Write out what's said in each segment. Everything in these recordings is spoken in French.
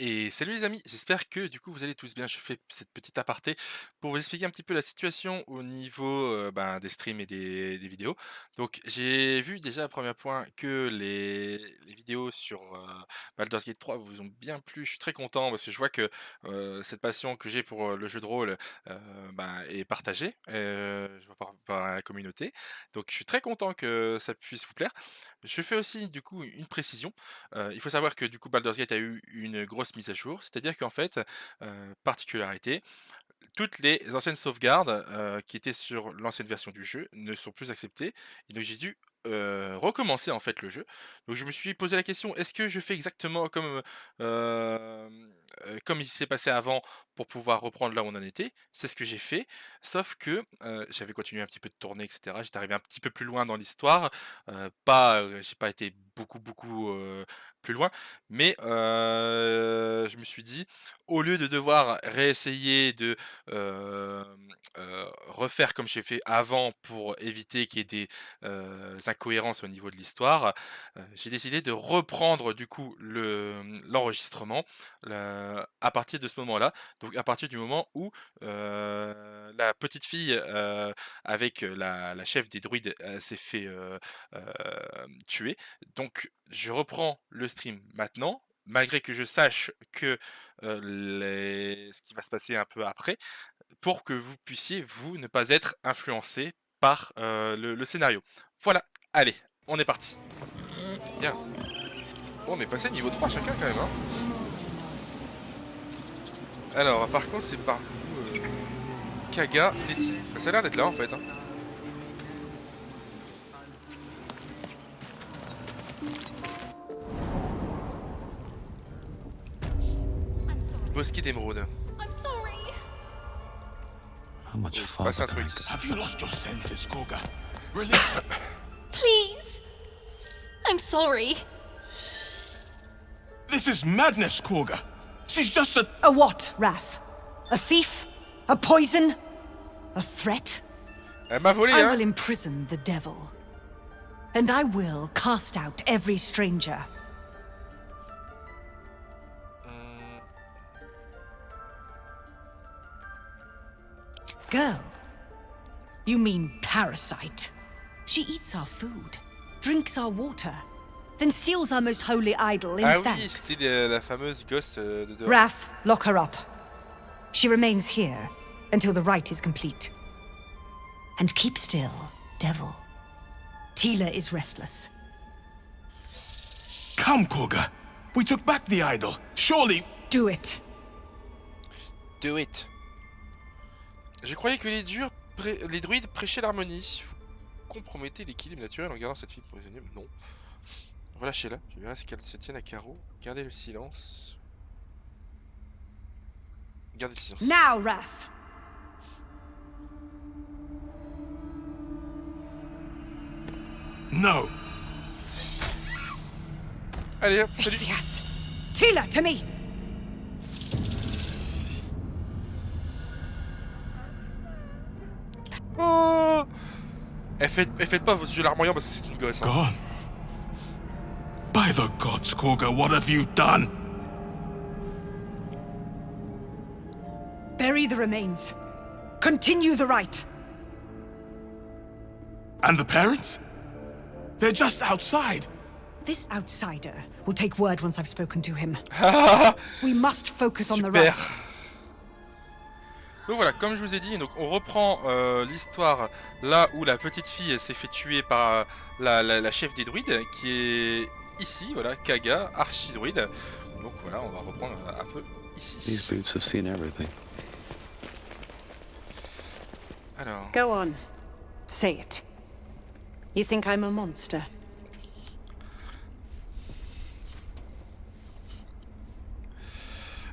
Et salut les amis, j'espère que du coup vous allez tous bien. Je fais cette petite aparté pour vous expliquer un petit peu la situation au niveau des streams et des vidéos. Donc j'ai vu déjà à premier point que les vidéos sur Baldur's Gate 3 vous ont bien plu. Je suis très content parce que je vois que cette passion que j'ai pour le jeu de rôle est partagée je vois par la communauté. Donc je suis très content que ça puisse vous plaire. Je fais aussi du coup une précision. Il faut savoir que du coup Baldur's Gate a eu une grosse mise à jour, c'est-à-dire qu'en fait, particularité, toutes les anciennes sauvegardes, qui étaient sur l'ancienne version du jeu ne sont plus acceptées et donc j'ai dû, recommencer en fait le jeu. Donc je me suis posé la question: «Est-ce que je fais exactement comme, comme il s'est passé avant pour pouvoir reprendre là où on en était?» C'est ce que j'ai fait, sauf que, j'avais continué un petit peu de tourner et cetera. J'étais arrivé un petit peu plus loin dans l'histoire, j'ai pas été beaucoup, plus loin, mais je me suis dit: «Au lieu de devoir réessayer de refaire comme j'ai fait avant pour éviter qu'il y ait des, incohérences au niveau de l'histoire, j'ai décidé de reprendre du coup l'enregistrement, à partir de ce moment-là. Donc à partir du moment où, la petite fille, avec la chef des druides, s'est fait, tuer. Donc je reprends le stream maintenant, malgré que je sache que, ce qui va se passer un peu après, pour que vous puissiez, vous, ne pas être influencé par, le scénario. Voilà, allez, on est parti. Bien. Oh, on est passé niveau 3 chacun quand même, hein. Alors, par contre, c'est par où, Kaga, Netty. Ça a l'air d'être là, en fait, hein. Bosquet d'émeraude. I'm sorry. How much Il farther passe un can truc I go? ici. Have you lost your senses, Koga? Release. Please. I'm sorry. This is madness, Koga. She's just a... A what, Wrath? A thief? A poison? A threat? Elle m'a volé, I hein. will imprison the devil. And I will cast out every stranger. Girl? You mean parasite? She eats our food, drinks our water, then steals our most holy idol in Ah oui, thanks. c'était la fameuse gosse, de dehors. Wrath, lock her up. She remains here until the rite is complete. And keep still, devil. Tila is restless. Come, Koga. We took back the idol. Surely... Do it. Do it. Je croyais que les druides prêchaient l'harmonie. Vous compromettez l'équilibre naturel en gardant cette fille prisonnière. Non. Relâchez-la. Je verrai si qu'elle se tienne à carreau. Gardez le silence. Gardez le silence. Now, Wrath. No. Allez hop, salut. Yes. Tila, to me. Oh, faites pas vos yeux larmoyants parce que c'est une gosse, hein. Gone. By the gods, Koga, what have you done? Bury the remains. Continue the rite. And the parents? They're just outside. This outsider will take word once I've spoken to him. We must focus on the Super. rite. Donc voilà, comme je vous ai dit, donc on reprend l'histoire là où la petite fille s'est fait tuer par la chef des druides, qui est ici, voilà, Kaga, archidruide. Donc voilà, on va reprendre un peu These ici. boots have seen everything. Alors, Go on. Say it. You think I'm a monster?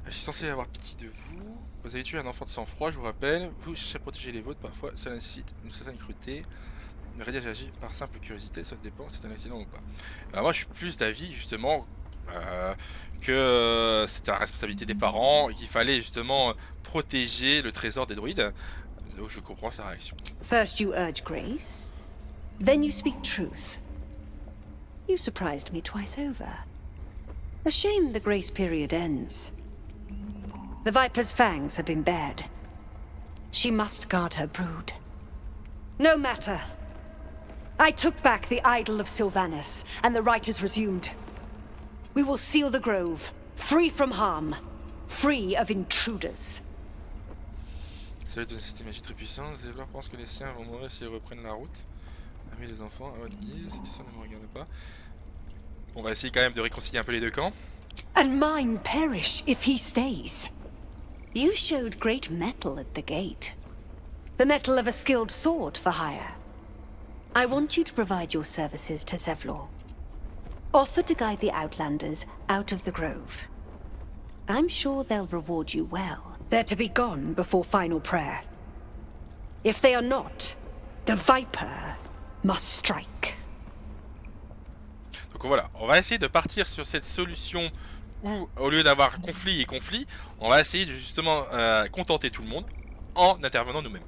je suis censé avoir pitié de vous. Vous avez tué un enfant de sang-froid, je vous rappelle. Vous cherchez à protéger les vôtres, parfois cela nécessite une certaine cruauté. Radiage agit par simple curiosité, ça dépend si c'est un accident ou pas. Alors moi je suis plus d'avis justement que c'était la responsabilité des parents et qu'il fallait justement protéger le trésor des druides. Donc je comprends sa réaction. First you urge grace, then you speak truth. You surprised me twice over. A shame the grace period ends. The Viper's fangs have been bared. She must guard her brood. No matter. I took back the idol of Sylvanas, and the rite is resumed. We will seal the grove, free from harm, free of intruders. Ça va être une cité magie très puissante. Zevlor pense que les siens vont mourir s'ils reprennent la route. Amis les enfants, à votre guise, c'était sûr, ne me regardez pas. On va essayer quand même de réconcilier un peu les deux camps. And mine perish if he stays. You showed great mettle at the gate. The mettle of a skilled sword for hire. I want you to provide your services to Zevlor. Offer to guide the Outlanders out of the grove. I'm sure they'll reward you well. They're to be gone before final prayer. If they are not, the Viper must strike. Donc voilà, on va essayer de partir sur cette solution où, au lieu d'avoir conflit et conflit, on va essayer de justement contenter tout le monde en intervenant nous-mêmes.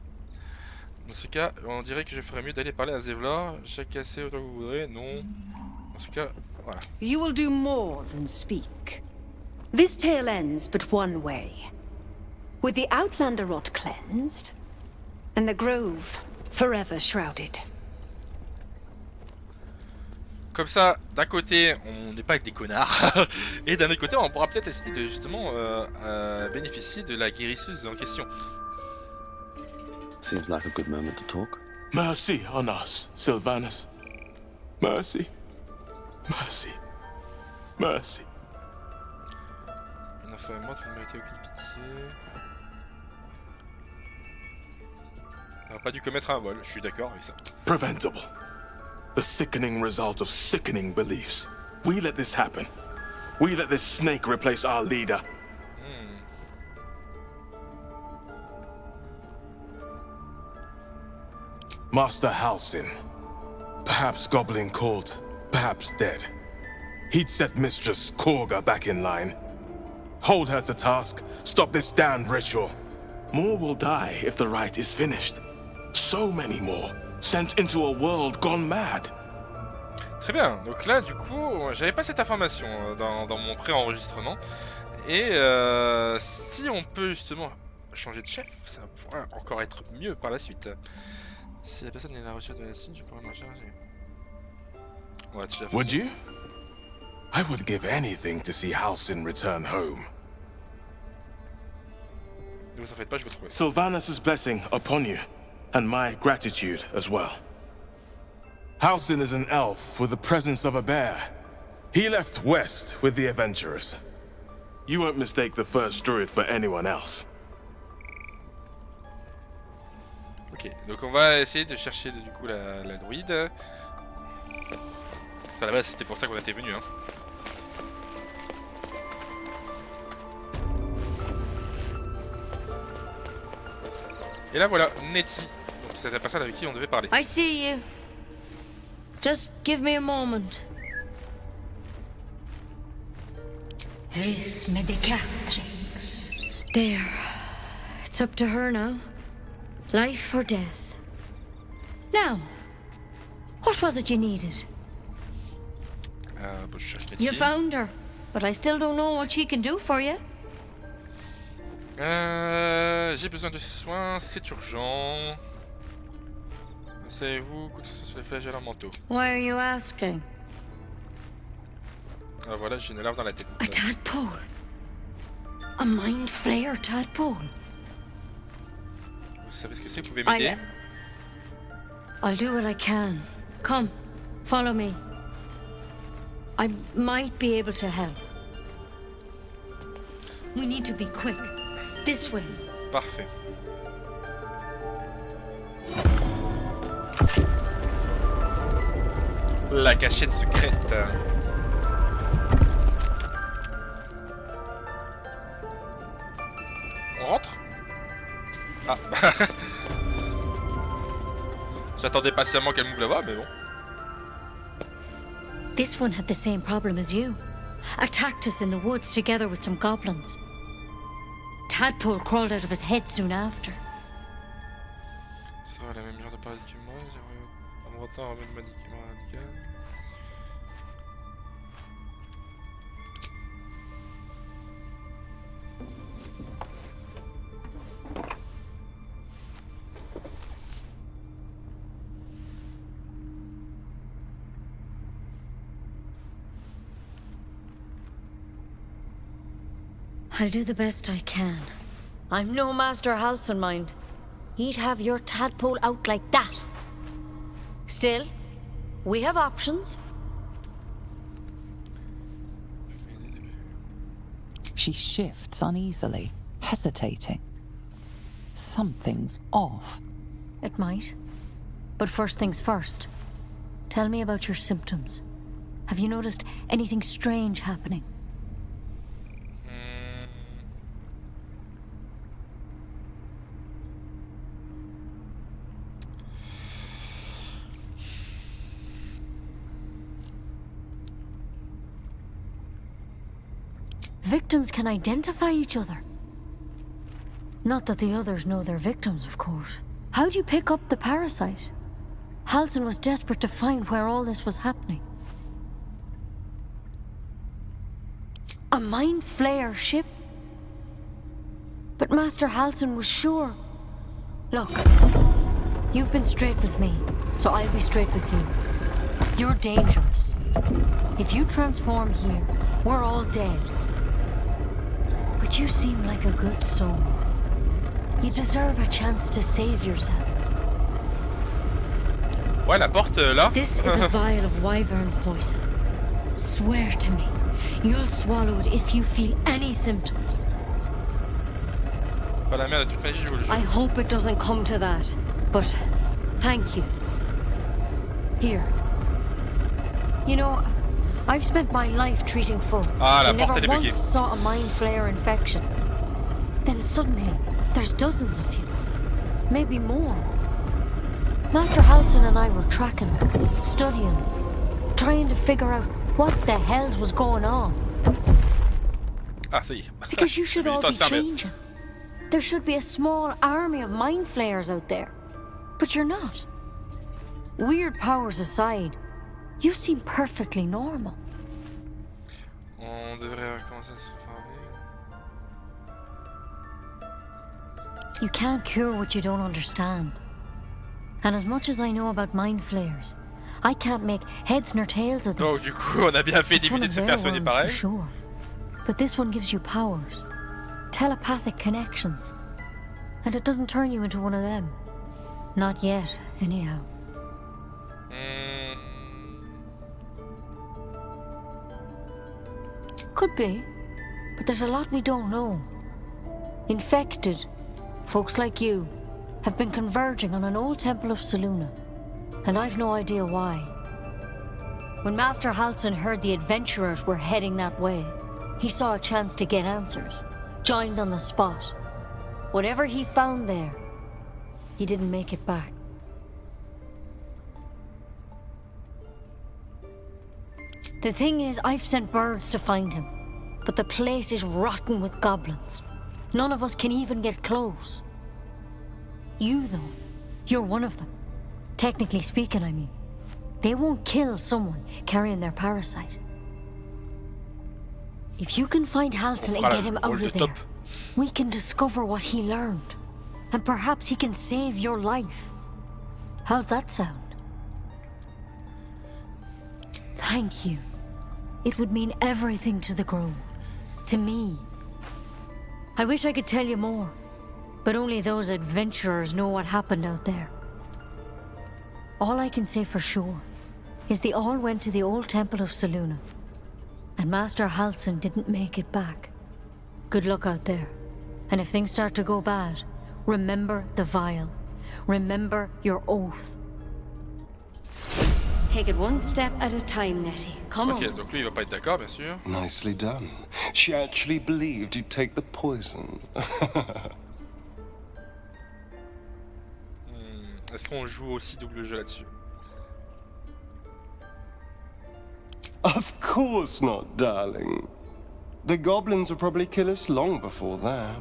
Dans ce cas, on dirait que je ferais mieux d'aller parler à Zevlor. Chaque assez autant que vous voudrez, non. Dans ce cas, voilà. You will do more than speak. This tale ends but one way. With the Outlander rot cleansed, and the grove forever shrouded. Comme ça, d'un côté, on n'est pas avec des connards, et d'un autre côté, on pourra peut-être essayer de justement bénéficier de la guérisseuse en question. Seems like a good moment to talk. Mercy on us, Sylvanas. Mercy. Mercy. Mercy. Une enfant est morte, vous ne méritez aucune pitié. On n'a pas dû commettre un vol, je suis d'accord avec ça. Preventable. The sickening result of sickening beliefs. We let this happen. We let this snake replace our leader. Master Halsin. Perhaps goblin caught, perhaps dead. He'd set Mistress Korga back in line. Hold her to task, stop this damned ritual. More will die if the rite is finished. So many more, sent into a world gone mad. Très bien, donc là du coup, j'avais pas cette information dans mon pré-enregistrement. Et si on peut justement changer de chef, ça pourrait encore être mieux par la suite. Si la personne est à la recherche de la signe, je pourrais m'en charger. On va déjà faire Would ça. you? I would give anything to see Halsin return home. Ne vous en faites pas, je vais trouver. Sylvanas' blessing upon you, and my gratitude as well. Halsin is an elf with the presence of a bear. He left west with the adventurers. You won't mistake the first druid for anyone else. Ok, donc on va essayer de chercher du coup la druide. Enfin, à la base, c'était pour ça qu'on était venu. Hein. Et là voilà, Nettie. Donc c'est la personne avec qui on devait parler. I see you. Just give me a moment. Vis medicatrix. There. It's up to her now. Life or death. Now, what was it you needed? Bah, je cherche Nettie. You found her, but I still don't know what she can do for you. J'ai besoin de soins, c'est urgent. Savez-vous, coup de sur les flagelles en manteau. Why are you asking? Alors voilà, j'ai une larve dans la tête. A tadpole. A mind flayer tadpole. Vous savez ce que c'est, vous pouvez m'aider? I'll do what I can. Come, follow me. I might be able to help. We need to be quick. This way. Parfait. La cachette secrète. On rentre? Ah bah... J'attendais patiemment qu'elle m'ouvre la voie, mais bon. This one had the same problem as you. Attacked us in the woods together with some goblins. Tadpole crawled out of his head soon after. Ça va, la même genre de paradis que moi, j'aimerais en me retenant un même médicament radical. I'll do the best I can. I'm no Master Halcyon, mind. He'd have your tadpole out like that. Still, we have options. She shifts uneasily, hesitating. Something's off. It might. But first things first. Tell me about your symptoms. Have you noticed anything strange happening? Victims can identify each other. Not that the others know they're victims, of course. How'd you pick up the parasite? Halcyon was desperate to find where all this was happening. A mind flayer ship? But Master Halcyon was sure. Look, you've been straight with me, so I'll be straight with you. You're dangerous. If you transform here, we're all dead. But you seem like a good soul. You deserve a chance to save yourself. Ouais, la porte là. This is a vial of wyvern poison. Swear to me, you'll swallow it if you feel any symptoms. Pas la merde de toute magie, je veux le jeu. I hope it doesn't come to that, but thank you. Here. You know, I've spent my life treating folk. Ah, la and porte never elle est once buggée. saw a mind flayer infection. Then suddenly, there's dozens of you. Maybe more. Master Halcyon and I were tracking them, studying them, trying to figure out what the hells was going on. Ah, ça y est. Because you should Il est all temps be de se fermer. changing. There should be a small army of mind flayers out there. But you're not. Weird powers aside, you seem perfectly normal. On devrait recommencer à se fermer. You can't cure what you don't understand. And as much as I know about mind flayers, I can't make heads nor tails of Donc this. du coup, on a bien fait It's one d'éviter of de se their faire soigner worms pareil. for sure. But this one gives you powers. Telepathic connections. And it doesn't turn you into one of them. Not yet, anyhow. Could be, but there's a lot we don't know. Infected, folks like you, have been converging on an old temple of Selûne, and I've no idea why. When Master Halcyon heard the adventurers were heading that way, he saw a chance to get answers, joined on the spot. Whatever he found there, he didn't make it back. The thing is, I've sent birds to find him, but the place is rotten with goblins. None of us can even get close. You, though, you're one of them. Technically speaking, I mean. They won't kill someone carrying their parasite. If you can find Halcyon and get him out of there, we can discover what he learned. And perhaps he can save your life. How's that sound? Thank you. It would mean everything to the Grove. To me. I wish I could tell you more, but only those adventurers know what happened out there. All I can say for sure is they all went to the old temple of Selûne, and Master Halcyon didn't make it back. Good luck out there, and if things start to go bad, remember the vial. Remember your oath. Take it one step at a time, Nettie. Come Ok, on. donc lui il va pas être d'accord, bien sûr. Nicely done. She actually believed you'd take the poison. Est-ce qu'on joue aussi double jeu là-dessus? Of course not, darling. The goblins will probably kill us long before that.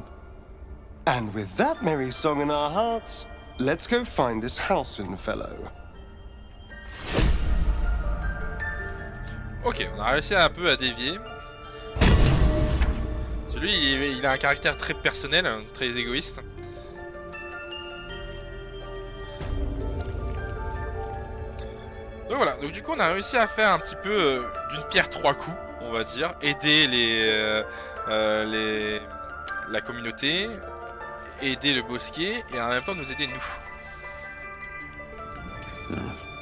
And with that merry song in our hearts, let's go find this Halcyon fellow. Ok, on a réussi un peu à dévier. Celui, il a un caractère très personnel, très égoïste. Donc voilà, donc du coup on a réussi à faire un petit peu d'une pierre trois coups. on va dire, aider la communauté, aider le bosquet et en même temps nous aider nous.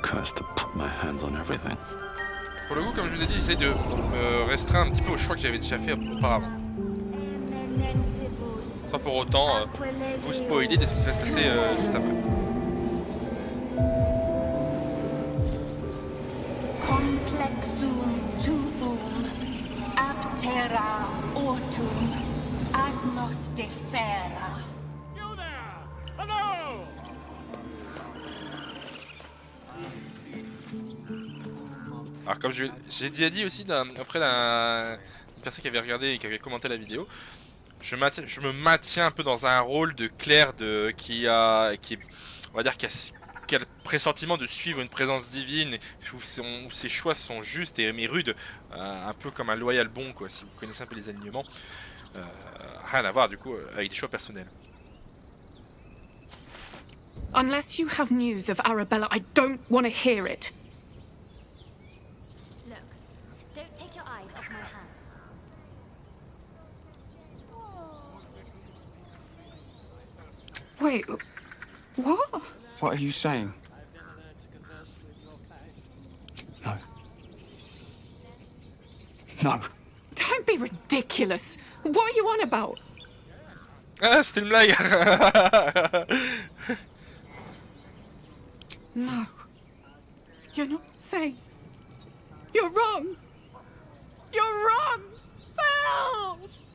Cursed to put my hands on everything. Pour le coup, comme je vous ai dit, j'essaie de me restreindre un petit peu au choix que j'avais déjà fait auparavant. Sans pour autant vous spoiler de ce qui va se passer juste après. Complexum tuum, aptera autum, agnostifera. Alors comme j'ai déjà dit aussi après une personne qui avait regardé et qui avait commenté la vidéo, je me maintiens un peu dans un rôle de Claire qui on va dire qui a le pressentiment de suivre une présence divine où ses choix sont justes et mais rudes, un peu comme un loyal bon quoi, si vous connaissez un peu les alignements. Rien à voir du coup avec des choix personnels. Unless you have news of Arabella, I don't want to hear it. Look, don't take your eyes off my hands. Wait, what? What are you saying? No. No. Don't be ridiculous. What are you on about? Ah, c'était une blague. No. You're not saying. You're wrong. You're wrong. Bells.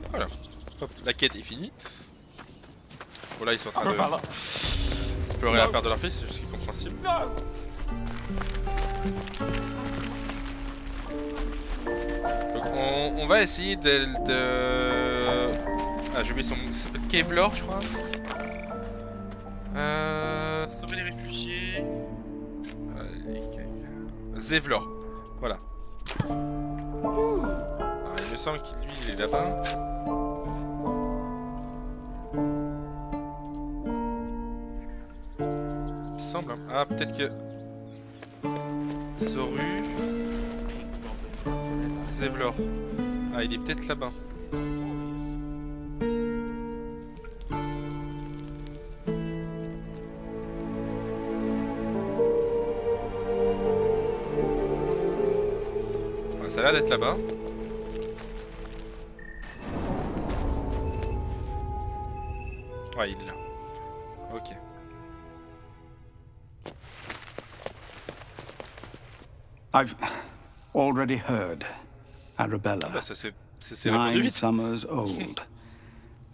Voilà. Hop, la quête est finie. Bon là ils sont en train de pleurer à la perte de leur fils, c'est ce qui est compréhensible. Donc on va essayer Ah j'ai oublié son... Ça s'appelle Kevlar je crois. Sauver les réfugiés. Zevlor. Voilà. Alors, il me semble qu'il lui il est là-bas. Semble. Ah, peut-être que. Zoru. Zevlor. Ah, il est peut-être là-bas. Ouais, ça a l'air d'être là-bas. Ouais, il est là. Ok. I've already heard. Arabella, Bah, ça s'est répondu 9 vite. summers old,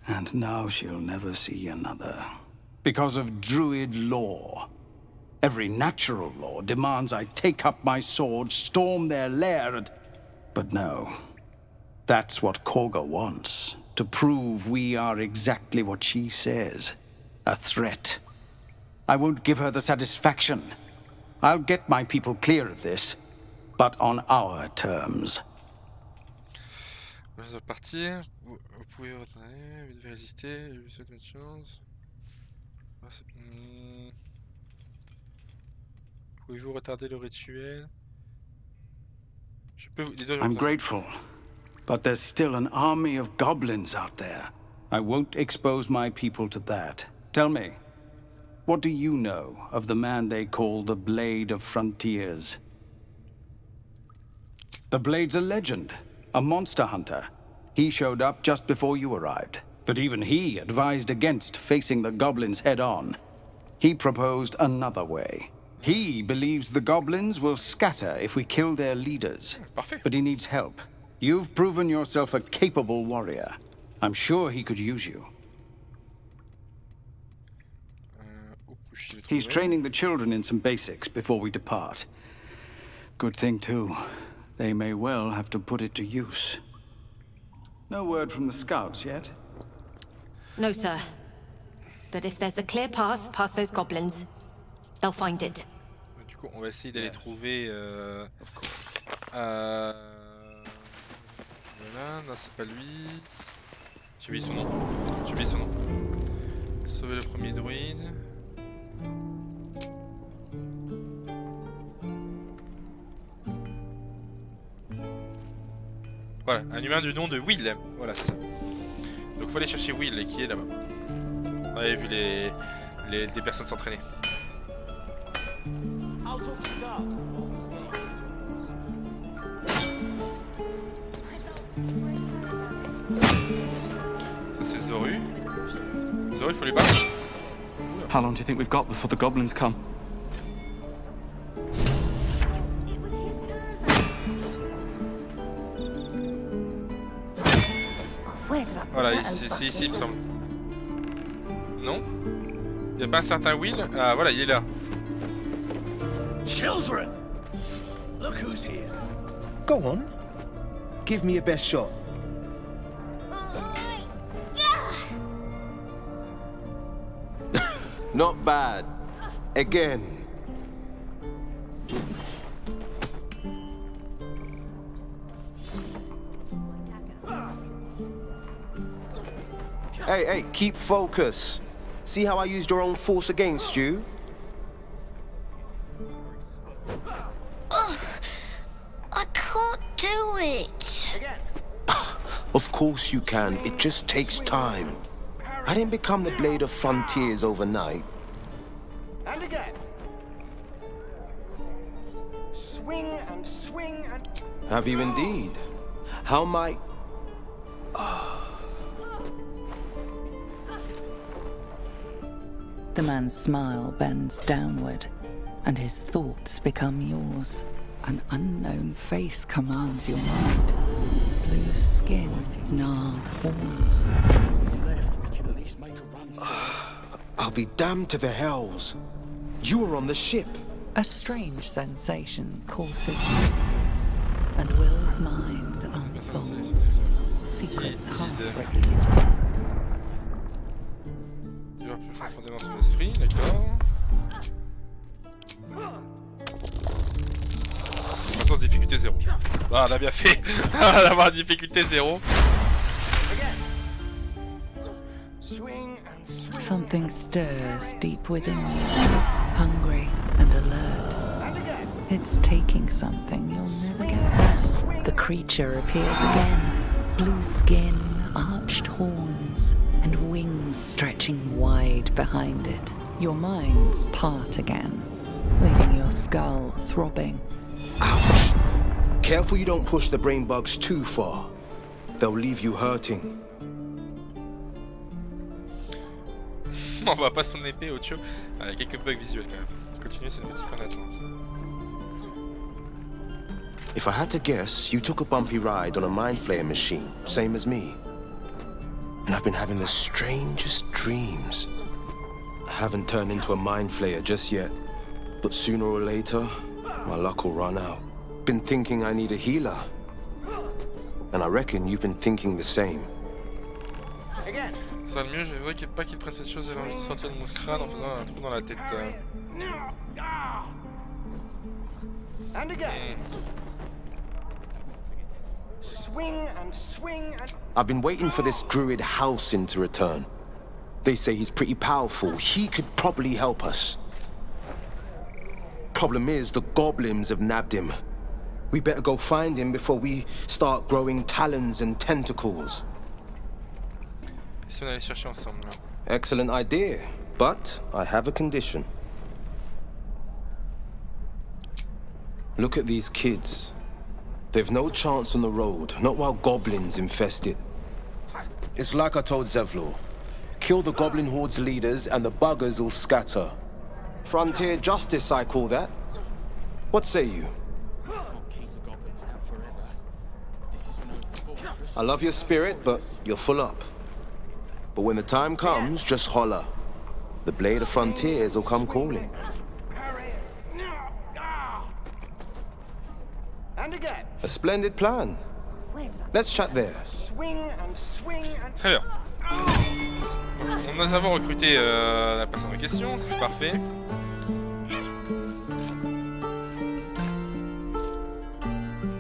and now she'll never see another. Because of druid law. Every natural law demands I take up my sword, storm their lair, and... But no. That's what Korga wants. To prove we are exactly what she says. A threat. I won't give her the satisfaction. I'll get my people clear of this, but on our terms. Vous partir. Vous pouvez retourner. Vous devez résister. Vous souhaitez bonne chance. Pouvez-vous retarder le rituel? Je peux vous... I'm grateful, but there's still an army of goblins out there. I won't expose my people to that. Tell me, what do you know of the man they call the Blade of Frontiers? The Blade's a legend, a monster hunter. He showed up just before you arrived, but even he advised against facing the goblins head-on. He proposed another way. He believes the goblins will scatter if we kill their leaders. Parfait. But he needs help. You've proven yourself a capable warrior. I'm sure he could use you. He's training the children in some basics before we depart. Good thing, too. They may well have to put it to use. No word from the scouts yet? No, sir. But if there's a clear path past those goblins, they'll find it. Du coup, on va essayer d'aller trouver. Voilà, non, c'est pas lui. J'ai oublié son nom. J'ai oublié son nom. Sauver le premier druide. Voilà, un humain du nom de Will. Voilà, c'est ça. Donc faut aller chercher Will qui est là-bas. On avait vu des personnes s'entraîner. Ça c'est Zoru. Zoru, il faut les battre. How long do you think we've got before the goblins come? Voilà, c'est ici, il me semble. Non? Il n'y a pas un certain Will? Ah, voilà, il est là. Children! Look who's here. Go on. Give me your best shot. Not bad. Again. Hey, keep focus. See how I used your own force against you? I can't do it. Of course you can. It just takes time. I didn't become the Blade of Frontiers overnight. And again. Swing and swing and... Have you indeed? How might... The man's smile bends downward, and his thoughts become yours. An unknown face commands your mind. Blue skin, gnarled horns. I'll be damned to the hells. You were on the ship. A strange sensation courses you, and Will's mind unfolds. Secrets half revealed. Tu vas plus profondément son esprit, d'accord. Attention, difficulté 0. Ah, on a bien fait d'avoir difficulté 0. Something stirs deep within you, hungry and alert. It's taking something you'll never get back. The creature appears again. Blue skin, arched horns, and wings stretching wide behind it. Your minds part again, leaving your skull throbbing. Ouch! Careful you don't push the brain bugs too far. They'll leave you hurting. On va pas son épée au tio. Il y a quelques bugs visuels quand même. Continuez cette petite qu'on attend. If I had to guess, you took a bumpy ride on a mind flayer machine, same as me. And I've been having the strangest dreams. I haven't turned into a mind flayer just yet, but sooner or later, my luck will run out. Been thinking I need a healer. And I reckon you've been thinking the same. Ça va le mieux, je voudrais pas qu'il prenne cette chose et l'envie de sortir de mon crâne en faisant un trou dans la tête. And again. Swing and swing and... I've been waiting for this druid Halcyon to return. They say he's pretty powerful. He could probably help us. Problem is, the goblins have nabbed him. We better go find him before we start growing talons and tentacles. Si on allait chercher ensemble là. Excellent idea, but I have a condition. Look at these kids. They've no chance on the road, not while goblins infest it. It's like I told Zevlor. Kill the goblin horde's leaders and the buggers will scatter. Frontier justice, I call that. What say you? I love your spirit, but you're full up. But when the time comes, just holler. The Blade of Frontiers will come calling. And again. A splendid plan. Let's chat there. Swing and swing and... Très bien. On a d'abord recruté la personne en question, c'est parfait.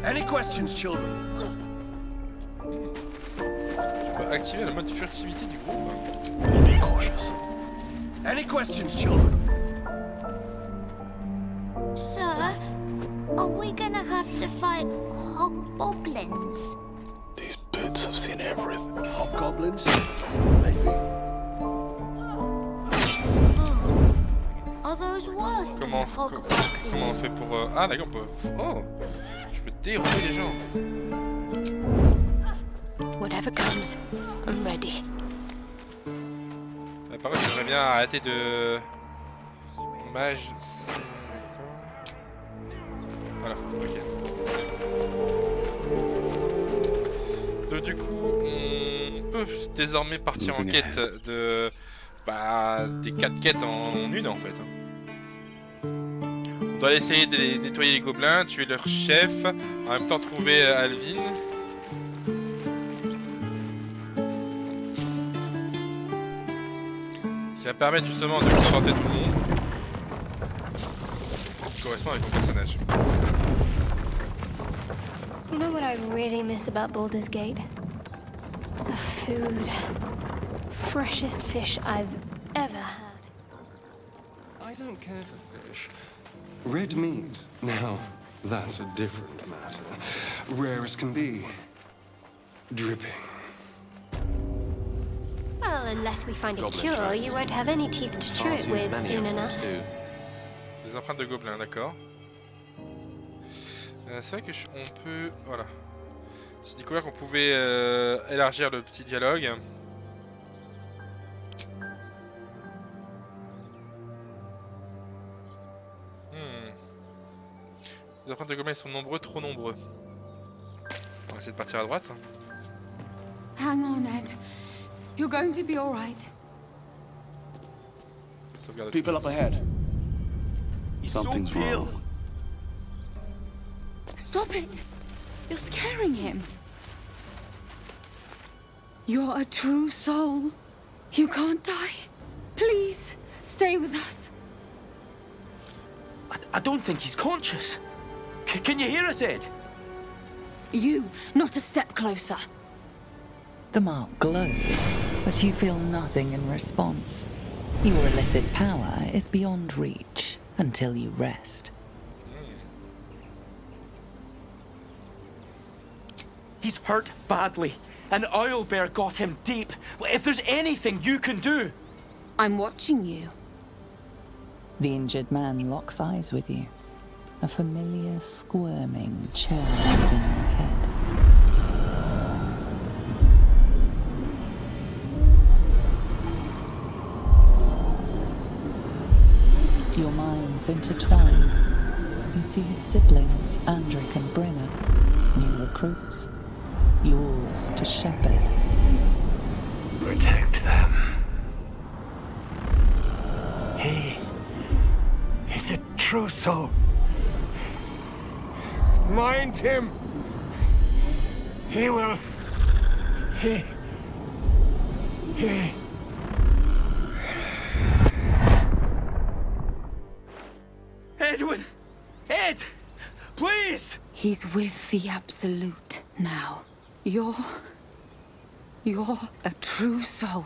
Any questions, children? Je peux activer le mode furtivité du groupe. Be cautious. Any questions, children? Sir, are we gonna have to fight hobgoblins? I've seen everything. Hobgoblins? Maybe. Are those worse than Comment on fait pour... Ah d'accord, on peut... Oh, je peux dérouler les gens. Whatever comes, I'm ready. Par contre, j'aimerais bien arrêter de... Mage... Voilà, ok. Donc du coup, on peut désormais partir en quête de... Bah, des 4 quêtes en une en fait. On doit essayer de nettoyer les gobelins, tuer leur chef, en même temps trouver Alvin. Ça va permettre justement de contenter tout le monde. Ça correspond avec mon personnage. You know what I really miss about Baldur's Gate? The food. Freshest fish I've ever had. I don't care for fish. Red meat, now, that's a different matter. Rare as can be. Dripping. Well, unless we find a cure, you won't have any teeth to chew it with soon enough. Des empreintes de gobelins, d'accord. C'est vrai que on peut... Voilà. J'ai découvert qu'on pouvait élargir le petit dialogue. Les empreintes de gobelins sont nombreux, trop nombreux. On va essayer de partir à droite. Hang on, Ed. You're going to be all right. People up ahead. Something's wrong. Stop it! You're scaring him. You're a true soul. You can't die. Please, stay with us. I don't think he's conscious. Can you hear us, Ed? You, not a step closer. The mark glows, but you feel nothing in response. Your illithid power is beyond reach until you rest. He's hurt badly. An owlbear got him deep. If there's anything you can do... I'm watching you. The injured man locks eyes with you. A familiar squirming churns in your head. Your minds intertwine. You see his siblings, Andric and Brenna, new recruits, yours to shepherd. Protect them. He's a true soul. Mind him. He will. He. Edwin! Ed! Please! He's with the Absolute now. You're a true soul.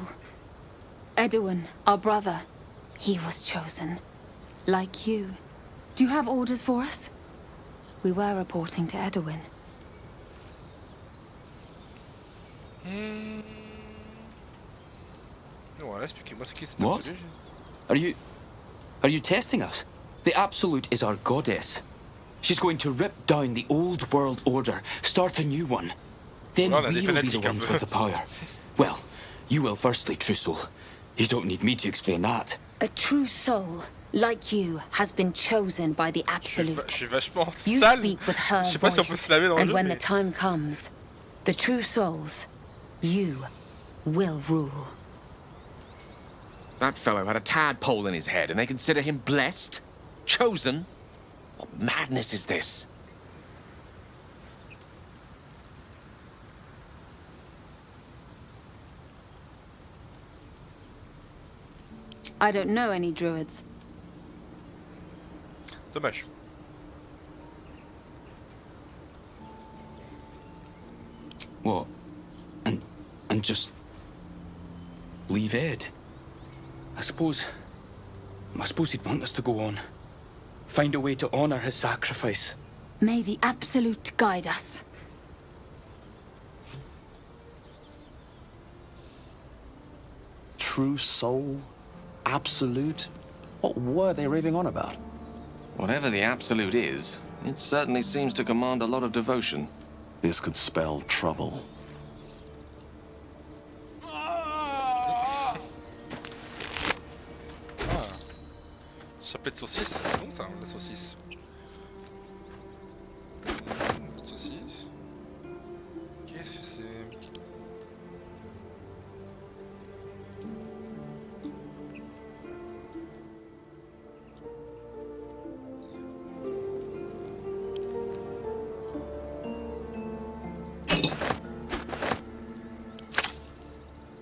Edwin, our brother, he was chosen. Like you. Do you have orders for us? We were reporting to Edwin. What? Are you testing us? The Absolute is our goddess. She's going to rip down the old world order, start a new one. Then we will be the ones with the power. Well, you will firstly, true soul. You don't need me to explain that. A true soul, like you, has been chosen by the Absolute. You sale. speak with her Je sais pas si on peut voice, se laver dans le and jeu, when mais- the time comes, the true souls, you, will rule. That fellow had a tadpole in his head, and they consider him blessed? Chosen? What madness is this? I don't know any druids. Dommage. What? And just leave Ed? I suppose he'd want us to go on. Find a way to honor his sacrifice. May the Absolute guide us. true soul? Absolute? What were they raving on about? Whatever the absolute is, it certainly seems to command a lot of devotion. This could spell trouble. Chapelet de saucisse, c'est bon ça, la saucisse. Saucisse. Qu'est-ce que c'est?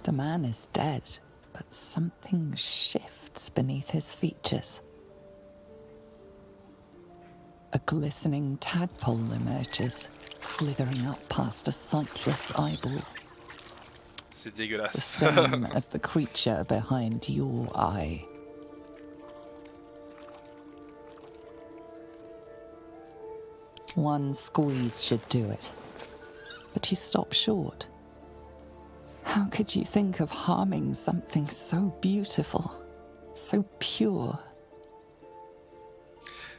The man is dead, but something shifts beneath his features. A glistening tadpole emerges, slithering up past a sightless eyeball. C'est The dégueulasse. same as the creature behind your eye. One squeeze should do it, but you stop short. How could you think of harming something so beautiful, so pure?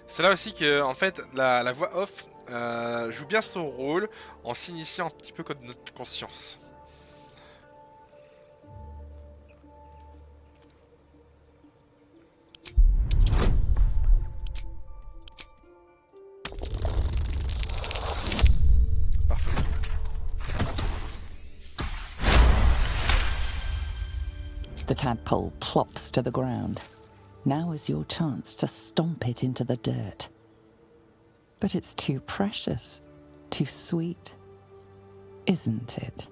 C'est là aussi que, en fait, la voix off joue bien son rôle en s'initiant un petit peu comme notre conscience. Parfait. The tadpole plops to the ground. Now is your chance to stomp it into the dirt. But it's too precious, too sweet, isn't it?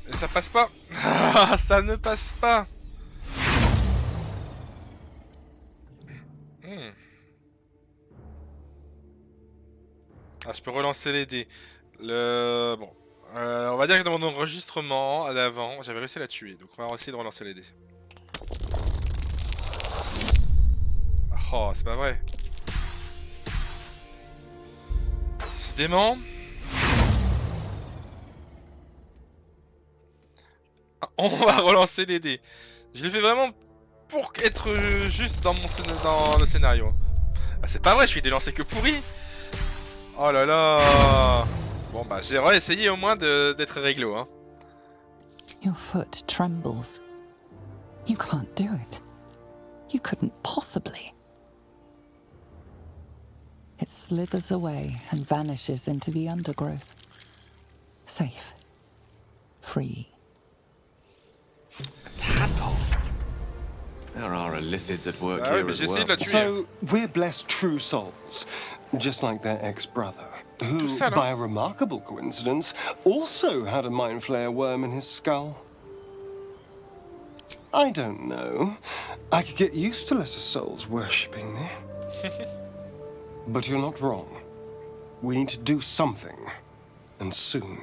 Et ça passe pas. Ça ne passe pas. Ah, je peux relancer les dés. Bon. On va dire que dans mon enregistrement, à l'avant, j'avais réussi à la tuer. Donc on va essayer de relancer les dés. Oh, c'est pas vrai. Décidément. On va relancer les dés. Je l'ai fait vraiment pour être juste dans le scénario. Ah, c'est pas vrai, je suis délancé que pourri. Oh là là. Bon bah j'ai essayé au moins d'être réglo hein. Your foot trembles. You can't do it. You couldn't possibly. It slithers away and vanishes into the undergrowth. Safe. Free. Tadpole. There are illithids at work here as well. So we're blessed true souls, just like their ex-brother, who, by a remarkable coincidence, also had a mind flayer worm in his skull. I don't know. I could get used to lesser souls worshipping me. But you're not wrong. We need to do something, and soon.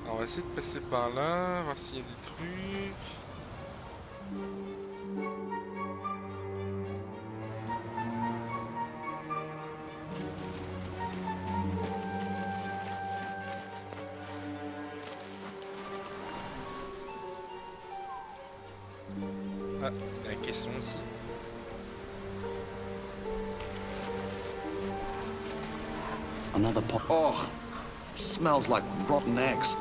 On va essayer de passer par là, voir s'il y a des trucs. Ah, il y a une question aussi. Another pot. Oh, smells like rotten eggs.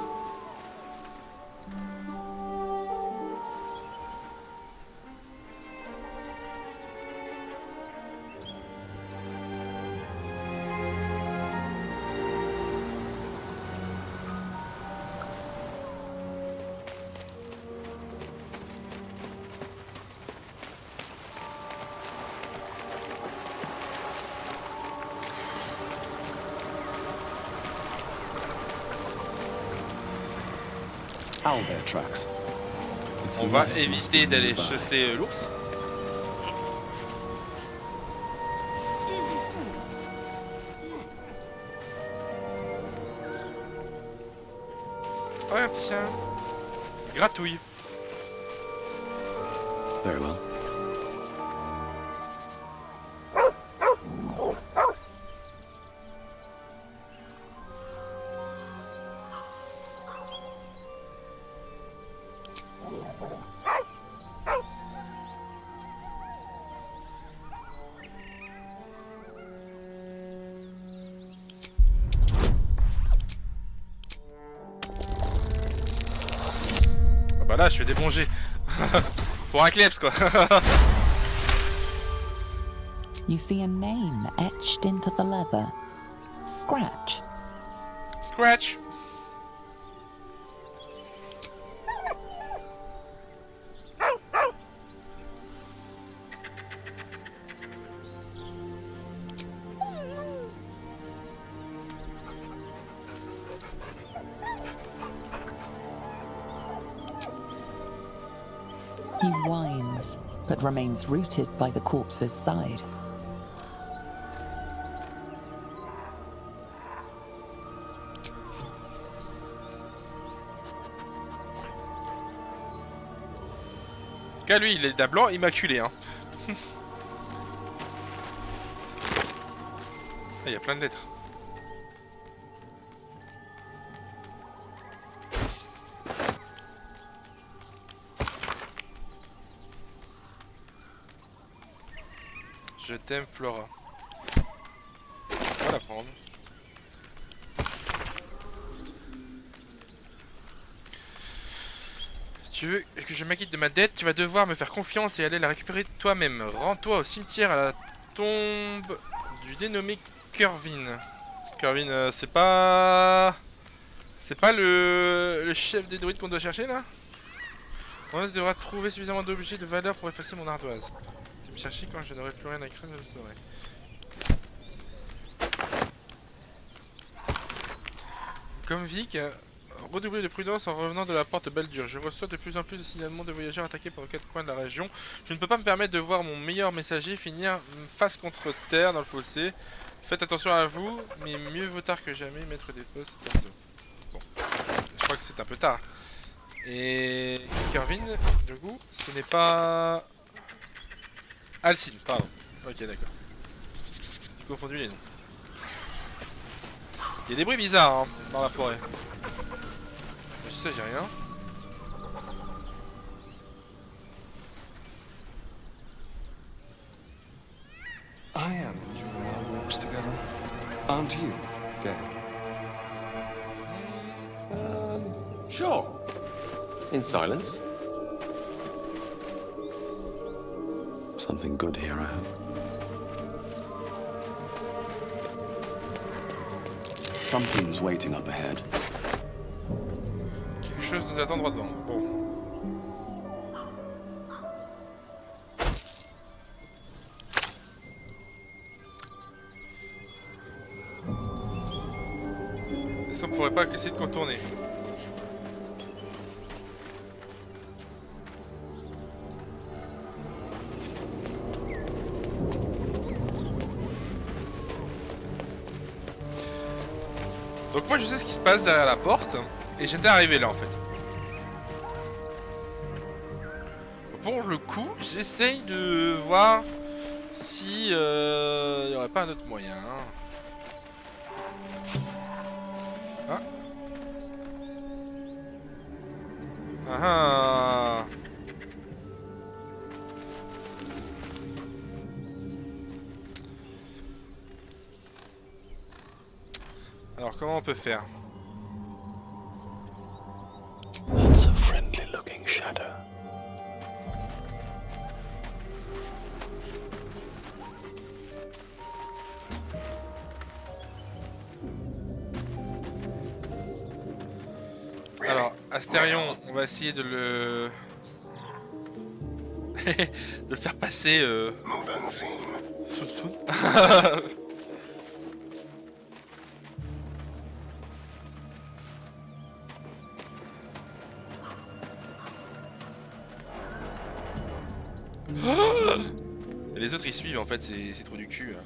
Owlbear tracks. On va éviter d'aller chasser l'ours. Ouais, un petit chien. Gratouille. Very well. Ah bah là, je fais des bons jets. Pour un kleps, quoi. You see a name etched into the leather. Scratch. Scratch. He whines, but remains rooted by the corpse's side. Qu'à lui, il est d'un blanc immaculé, hein. Il y a plein de lettres. Je t'aime, Flora. On va la prendre. Si tu veux que je m'acquitte de ma dette, tu vas devoir me faire confiance et aller la récupérer toi-même. Rends-toi au cimetière à la tombe du dénommé Kervin. Kervin, c'est pas... C'est pas le chef des druides qu'on doit chercher, là? On devra trouver suffisamment d'objets de valeur pour effacer mon ardoise. Tu me chercher quand je n'aurai plus rien à craindre, je le saurai. Comme Vic, redoubler de prudence en revenant de la porte de Baldur. Je reçois de plus en plus de signalements de voyageurs attaqués par les quatre coins de la région. Je ne peux pas me permettre de voir mon meilleur messager finir face contre terre dans le fossé. Faites attention à vous, mais mieux vaut tard que jamais mettre des postes dans le dos. Bon, je crois que c'est un peu tard. Et Kervin, du coup, ce n'est pas... Alcine, pardon. Ok, d'accord. J'ai confondu les noms. Il y a des bruits bizarres hein, dans la forêt. Je sais, j'ai rien. I am enjoying our walks together. Aren't you, Dan? Sure. In silence. Something good here, I hope. Something's waiting up ahead. Quelque chose nous attend droit devant. Bon. Est-ce qu'on pourrait pas essayer de contourner? Donc moi je sais ce qui se passe derrière la porte et j'étais arrivé là en fait. Pour le coup, j'essaye de voir si il n'y aurait pas un autre moyen. Ah. Ah ah. Alors comment on peut faire? That's a friendly looking shadow. Alors, Astérion, on va essayer de le... de le faire passer... Move unseen. Et les autres ils suivent en fait, c'est trop du cul.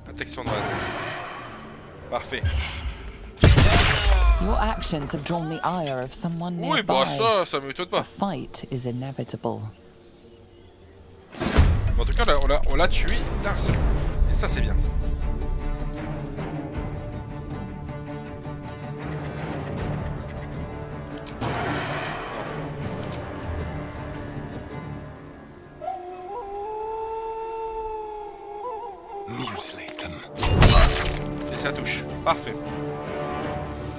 Attaque sur droite. Parfait. Your actions have drawn the ire of someone Oui, nearby. bah ça m'étonne pas. A fight is inevitable. En tout cas, on l'a tué d'un seul coup. Et ça, c'est bien. Mutilate them. Et ça touche. Parfait.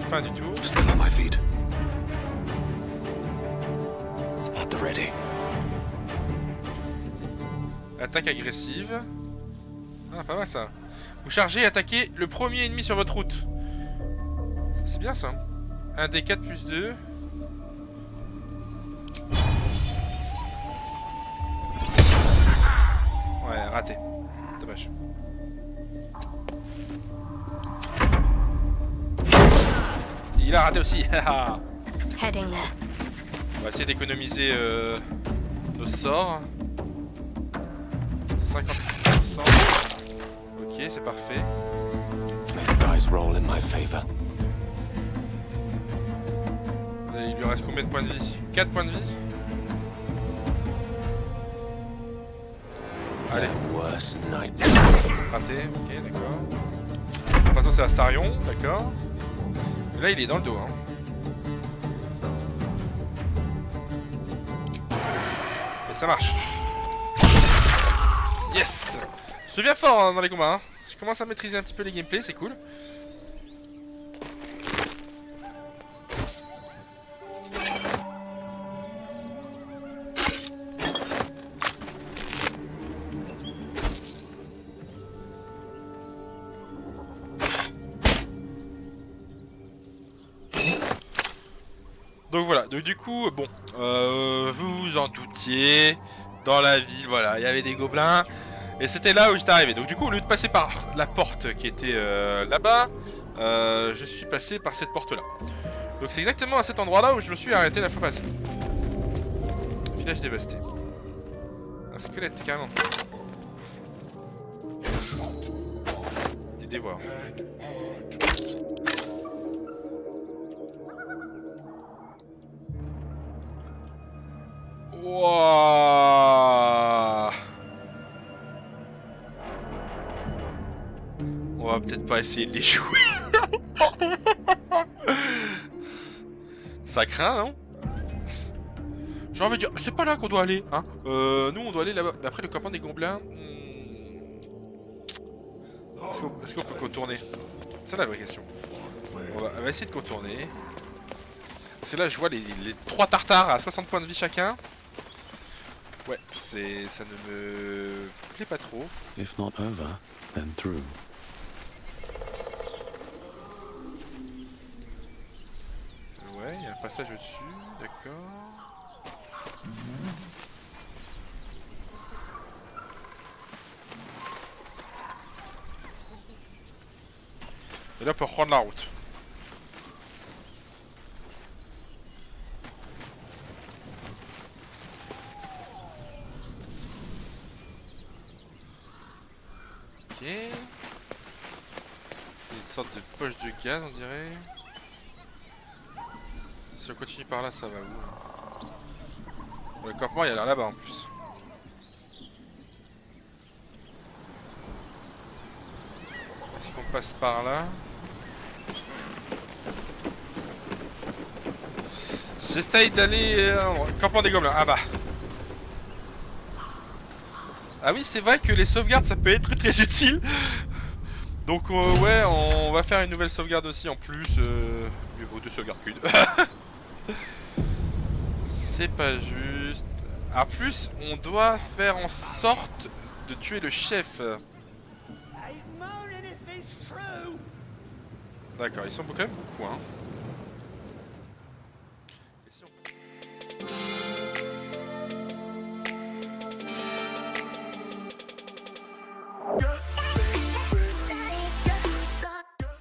Fin du tour. Still on my feet. At the ready. Attaque agressive. Ah, pas mal ça. Vous chargez et attaquez le premier ennemi sur votre route. C'est bien ça. 1 des 4 plus 2. Ouais, raté. Dommage. Il a raté aussi. Heading there. On va essayer d'économiser nos sorts. 50%. Ok, c'est parfait. May the dice roll in my favor. Il lui reste combien de points de vie? 4 points de vie. Allez. Raté, ok, d'accord. De toute façon, c'est Astarion, d'accord. Là, il est dans le dos. Hein. Et ça marche. Yes! Je deviens fort hein, dans les combats. Hein. Je commence à maîtriser un petit peu les gameplays, c'est cool. Donc voilà, donc du coup, bon, vous vous en doutiez, dans la ville, voilà, il y avait des gobelins, et c'était là où j'étais arrivé. Donc du coup, au lieu de passer par la porte qui était là-bas, je suis passé par cette porte-là. Donc c'est exactement à cet endroit-là où je me suis arrêté la fois passée. Village dévasté. Un squelette, carrément. Des dévoirs. Wouah. On va peut-être pas essayer de les jouer. Ça craint, non? J'ai envie de dire, c'est pas là qu'on doit aller, hein. Nous, on doit aller là-bas. D'après le campement des gobelins. Est-ce qu'on peut contourner? C'est la vraie question. On va essayer de contourner. Parce que là, je vois les 3 tartares à 60 points de vie chacun. Ouais, ça ne me plaît pas trop. If not over, then through. Ouais, il y a un passage au-dessus, d'accord. Et là, on peut reprendre la route. Ok. Une sorte de poche de gaz, on dirait. Si on continue par là, ça va où? Le campement, il a l'air là-bas en plus. Est-ce qu'on passe par là? J'essaye d'aller... campement des gobelins. Ah bah. Ah oui, c'est vrai que les sauvegardes, ça peut être très très utile. Donc ouais, on va faire une nouvelle sauvegarde aussi en plus. Mieux vaut 2 sauvegardes qu'une. C'est pas juste. En plus, on doit faire en sorte de tuer le chef. D'accord, ils sont quand même beaucoup, hein.